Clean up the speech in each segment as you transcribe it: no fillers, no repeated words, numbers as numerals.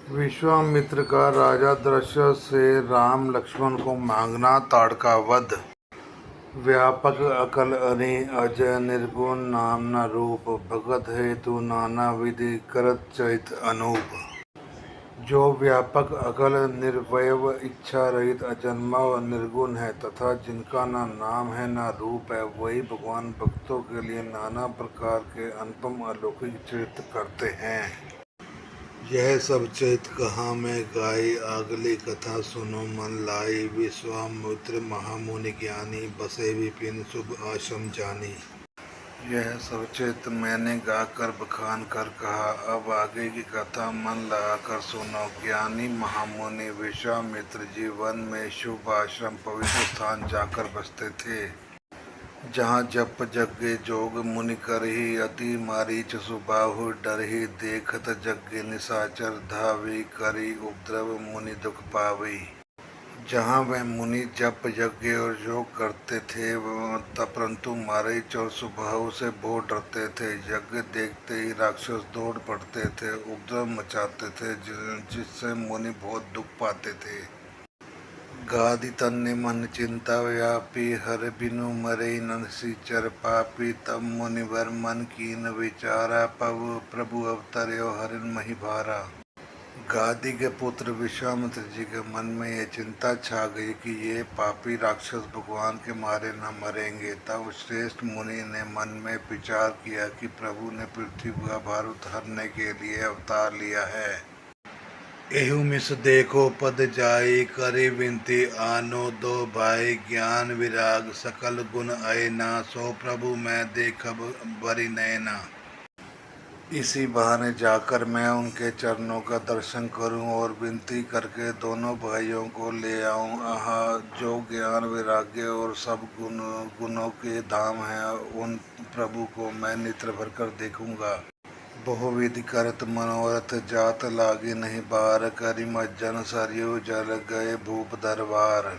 विश्वामित्र का राजा दशरथ से राम लक्ष्मण को मांगना ताड़का वध। व्यापक अकल अरि अजय निर्गुण नामना रूप। भगत हेतु नाना विधि करत चरित अनूप। जो व्यापक अकल निर्वयव इच्छा रहित अजन्मा व निर्गुण है तथा जिनका न नाम है न रूप है, वही भगवान भक्तों के लिए नाना प्रकार के अनुपम अलौकिक चरित्र करते हैं। यह सब चरित कहाँ मैं गाई, अगली कथा सुनो मन लाई। विश्वामित्र महामुनि ज्ञानी, बसे विपिन शुभ आश्रम जानी। यह सब चरित मैंने गाकर बखान कर कहा, अब आगे की कथा मन लगाकर सुनो। ज्ञानी महामुनि विश्वामित्र जी वन में शुभ आश्रम पवित्र स्थान जाकर बसते थे, जहाँ जप जग्गे जोग मुनि करही। अति मारीच सुबाहु डरही, देखत जग्गे निशाचर धावी। करी उपद्रव मुनि दुख पावई। जहाँ वह मुनि जप यज्ञ और योग करते थे, परंतु मारीच और सुबाहु से बहुत डरते थे। यज्ञ देखते ही राक्षस दौड़ पड़ते थे, उपद्रव मचाते थे, जिससे मुनि बहुत दुख पाते थे। गादि तन्ने मन चिंता व्यापी, हर बिनु मरे निशाचर पापी। तब मुनिवर मन कीन विचारा, प्रभु अवतर्यो हरिन मही भारा। गादी के पुत्र विश्वामित्र जी के मन में ये चिंता छा गई कि ये पापी राक्षस भगवान के मारे न मरेंगे। तब श्रेष्ठ मुनि ने मन में विचार किया कि प्रभु ने पृथ्वी का भार उतारने के लिए अवतार लिया है। एहू मिस देखो पद जाई, करे विनती आनो दो भाई। ज्ञान विराग सकल गुण आए ना, सो प्रभु मैं देखब बरी नैना। इसी बहाने जाकर मैं उनके चरणों का दर्शन करूं और विनती करके दोनों भाइयों को ले आऊं। आहा, जो ज्ञान वैराग्य और सब गुणों के धाम हैं, उन प्रभु को मैं नेत्र भरकर देखूंगा। बहुविधि करत मनोरथ, जात लागे नहीं बार। करि मज्जन सरयू जल, गए भूप दरबार।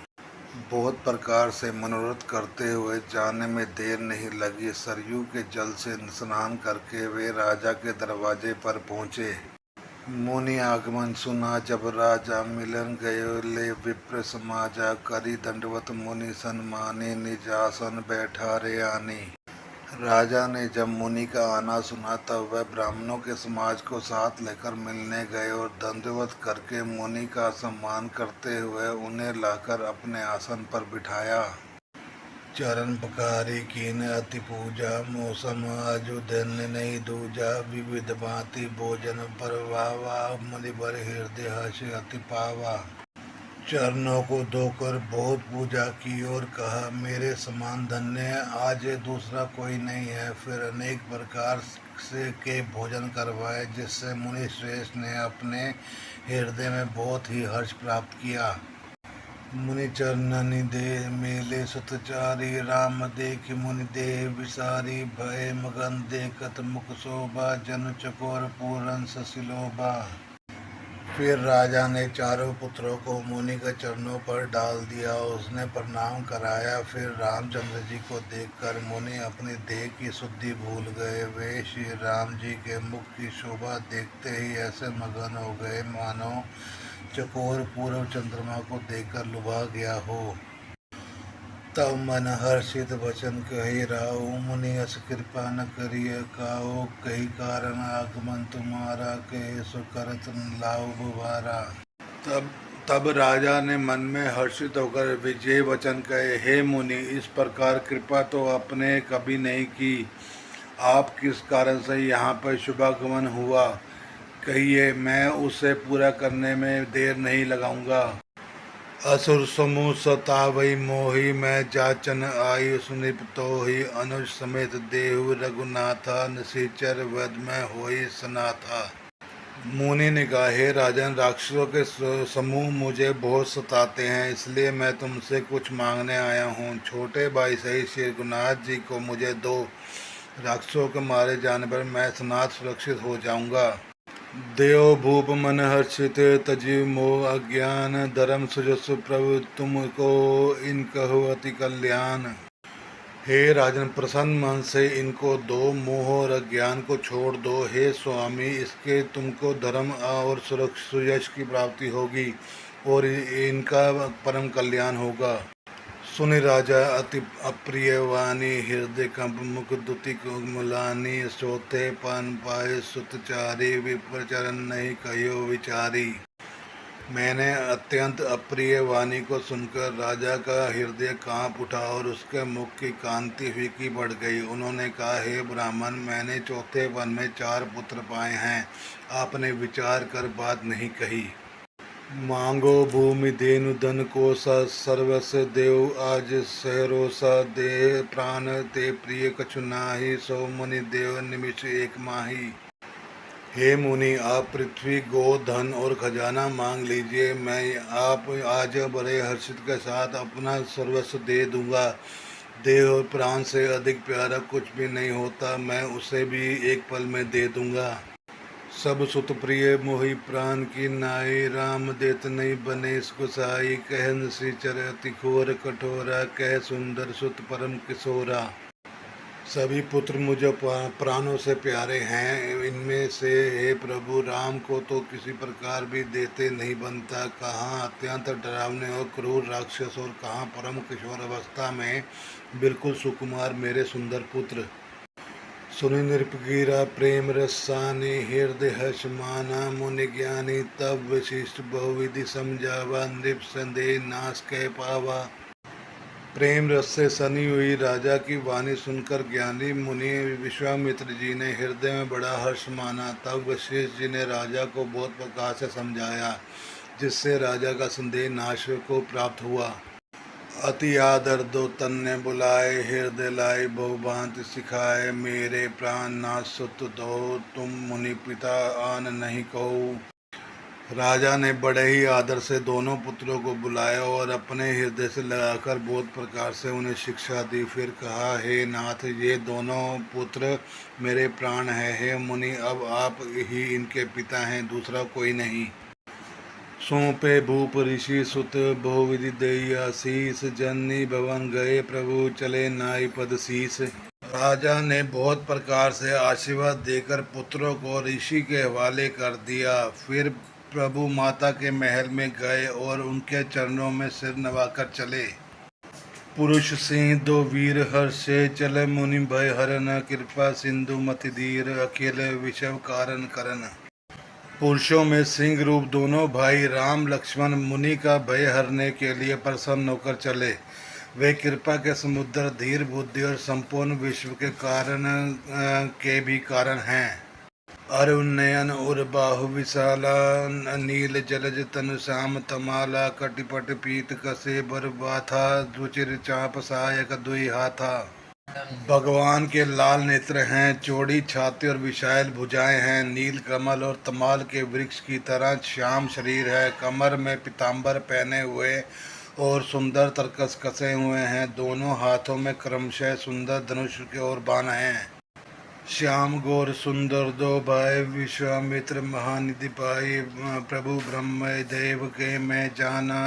बहुत प्रकार से मनोरथ करते हुए जाने में देर नहीं लगी। सरयू के जल से स्नान करके वे राजा के दरवाजे पर पहुँचे। मुनि आगमन सुना जब राजा, मिलन गयो ले विप्र समाजा। करी दंडवत मुनि सन्मानी, निज आसन बैठा रे आनी। राजा ने जब मुनि का आना सुना तब वह ब्राह्मणों के समाज को साथ लेकर मिलने गए और दंडवत करके मुनि का सम्मान करते हुए उन्हें लाकर अपने आसन पर बिठाया। चरण पखारी कीन अति पूजा, मौसम आजु धन्य नहीं दूजा। विविध भांति भोजन परवावा, मुनि बर हृदय हर्ष अति पावा। चरणों को धोकर बहुत पूजा की और कहा, मेरे समान धन्य आज दूसरा कोई नहीं है। फिर अनेक प्रकार से के भोजन करवाए, जिससे मुनि श्रेष्ठ ने अपने हृदय में बहुत ही हर्ष प्राप्त किया। मुनि चरणनि दे मेले सुतचारी, राम देख मुनि देह विसारी। भय मगन देखत मुख शोभा, जन चकोर पूरन ससिलोभा। फिर राजा ने चारों पुत्रों को मुनि के चरणों पर डाल दिया। उसने प्रणाम कराया। फिर रामचंद्र जी को देखकर मुनि अपनी देह की शुद्धि भूल गए। वे श्री राम जी के मुख की शोभा देखते ही ऐसे मगन हो गए मानो चकोर पूर्व चंद्रमा को देखकर लुभा गया हो। तब मन हर्षित वचन कही राऊ, मुनि अस कृपा न करिय काऊ। कही कारण आगमन तुम्हारा, कहे सो करत लाऊ बुभारा। तब राजा ने मन में हर्षित होकर विजय वचन कहे, हे मुनि, इस प्रकार कृपा तो आपने कभी नहीं की। आप किस कारण से यहाँ पर शुभागमन हुआ, कहिए, मैं उसे पूरा करने में देर नहीं लगाऊंगा। असुर समूह सतावई मोहि, मैं जाचन आई सुनिप तोहि। अनुज समेत देहु रघुनाथा, निशाचर वध में होई सनाथा। मुनि ने कहा, हे राजन, राक्षसों के समूह मुझे बहुत सताते हैं, इसलिए मैं तुमसे कुछ मांगने आया हूँ। छोटे भाई सही श्री रघुनाथ जी को मुझे दो। राक्षसों के मारे जाने पर मैं सनाथ सुरक्षित हो जाऊंगा। देव भूप मन हर्षित, तजी मोह अज्ञान। धर्म सुजस प्रभु तुमको, इन कहो अति कल्याण। हे राजन, प्रसन्न मन से इनको दो, मोह और अज्ञान को छोड़ दो। हे स्वामी, इसके तुमको धर्म और सुयश की प्राप्ति होगी और इनका परम कल्याण होगा। सुनि राजा अति अप्रिय वाणी, हृदय कंप मुख दुति मुलानी। सोते पान पाए सुतचारी, विप्रचरण नहीं कहो विचारी। मैंने अत्यंत अप्रिय वाणी को सुनकर राजा का हृदय कांप उठा और उसके मुख की कांति फीकी पड़ गई। उन्होंने कहा, हे ब्राह्मण, मैंने चौथे वन में 4 पुत्र पाए हैं, आपने विचार कर बात नहीं कही। मांगो भूमि धेनु धन कोसा, सर्वस्व देव आज सहरोसा। देह प्राण ते प्रिय कछु नाही, सो मुनि देव निमिष एक माही। हे मुनि, आप पृथ्वी गो धन और खजाना मांग लीजिए, मैं आप आज बड़े हर्षित के साथ अपना सर्वस्व दे दूंगा। देह और प्राण से अधिक प्यारा कुछ भी नहीं होता, मैं उसे भी एक पल में दे दूंगा। सब सुत प्रिय मोहि प्राण की नाई, राम देत नहीं बने गुसाई। कह श्रीचर अति घोर कठोरा, कह सुंदर सुत परम किशोरा। सभी पुत्र मुझे प्राणों से प्यारे हैं, इनमें से हे प्रभु राम को तो किसी प्रकार भी देते नहीं बनता। कहाँ अत्यंत डरावने और क्रूर राक्षस और कहाँ परम किशोर अवस्था में बिल्कुल सुकुमार मेरे सुंदर पुत्र। सुनि नृपगीरा प्रेम रसानी, हृदय हर्ष माना मुनि ज्ञानी। तब वशिष्ठ बहुविधि समझावा, नृप संदेह नाश कह पावा। प्रेम रस से सनी हुई राजा की वाणी सुनकर ज्ञानी मुनि विश्वामित्र जी ने हृदय में बड़ा हर्ष माना। तब वशिष्ठ जी ने राजा को बहुत प्रकार से समझाया, जिससे राजा का संदेह नाश को प्राप्त हुआ। अति आदर दो तन्ने बुलाए, हृदय लाई बहुभांति सिखाए। मेरे प्राण नाश सुत दो, तुम मुनि पिता आन नहीं कहो। राजा ने बड़े ही आदर से दोनों पुत्रों को बुलाया और अपने हृदय से लगाकर बहुत प्रकार से उन्हें शिक्षा दी। फिर कहा, हे नाथ, ये दोनों पुत्र मेरे प्राण हैं। हे मुनि, अब आप ही इनके पिता हैं, दूसरा कोई नहीं। सौंपे भूप ऋषि सुत, बहुविधि दई आशीष। जननी भवन गए प्रभु, चले नाई पद शीस। राजा ने बहुत प्रकार से आशीर्वाद देकर पुत्रों को ऋषि के हवाले कर दिया। फिर प्रभु माता के महल में गए और उनके चरणों में सिर नवाकर चले। पुरुष सिंह दो वीर हर्षे, चले मुनि भय हरन। कृपा सिंधु मति धीर, अखिल विषव कारण करन। पुरुषों में सिंह रूप दोनों भाई राम लक्ष्मण मुनि का भय हरने के लिए प्रसन्न होकर चले। वे कृपा के समुद्र, धीर बुद्धि और संपूर्ण विश्व के कारण के भी कारण हैं। अरुण नयन उर बाहु विशाला, नील जलज तनु श्याम तमाला। कटिपट पीत कसे बर बाथा, रुचिर चाप सहायक दुई हाथा। भगवान के लाल नेत्र हैं, चौड़ी छाती और विशाल भुजाएं हैं। नील कमल और तमाल के वृक्ष की तरह श्याम शरीर है। कमर में पीताम्बर पहने हुए और सुंदर तरकस कसे हुए हैं। दोनों हाथों में क्रमशः सुंदर धनुष के और बाण हैं। श्याम गौर सुंदर दो भाई, विश्वामित्र महानिधि पाई। प्रभु ब्रह्म देव के मैं जाना,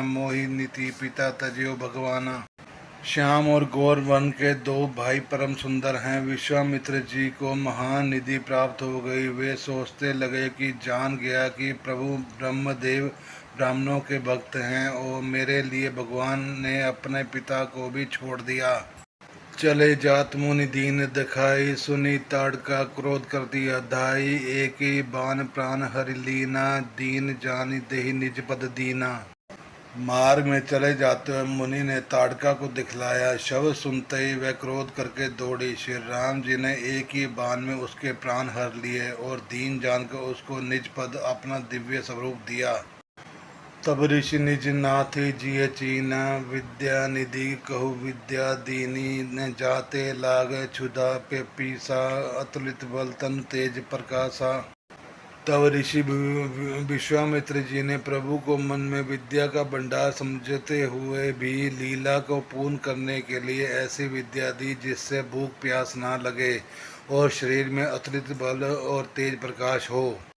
मोहि नीति पिता तजियो भगवाना। श्याम और गौर वन के दो भाई परम सुंदर हैं। विश्वामित्र जी को महान निधि प्राप्त हो गई। वे सोचते लगे कि जान गया कि प्रभु ब्रह्मदेव ब्राह्मणों के भक्त हैं और मेरे लिए भगवान ने अपने पिता को भी छोड़ दिया। चले जात मुनि दीन दिखाई, सुनी ताड़का क्रोध कर दिया धाई। एक ही बान प्राण हरि लीना, दीन जानी देहि निज पद दीना। मार्ग में चले जाते हुए मुनि ने ताड़का को दिखलाया। शब्द सुनते ही वह क्रोध करके दौड़ी। श्री राम जी ने एक ही बाण में उसके प्राण हर लिए और दीन जानकर उसको निज पद अपना दिव्य स्वरूप दिया। तब ऋषि निज नाथ जिय चीना, विद्या निधि कहु विद्या दीनी। न जाते लाग क्षुधा पे पीसा, अतुलित बल तन तेज प्रकाशा। तब ऋषि विश्वामित्र जी ने प्रभु को मन में विद्या का भंडार समझते हुए भी लीला को पूर्ण करने के लिए ऐसी विद्या दी जिससे भूख प्यास ना लगे और शरीर में अतुलित बल और तेज प्रकाश हो।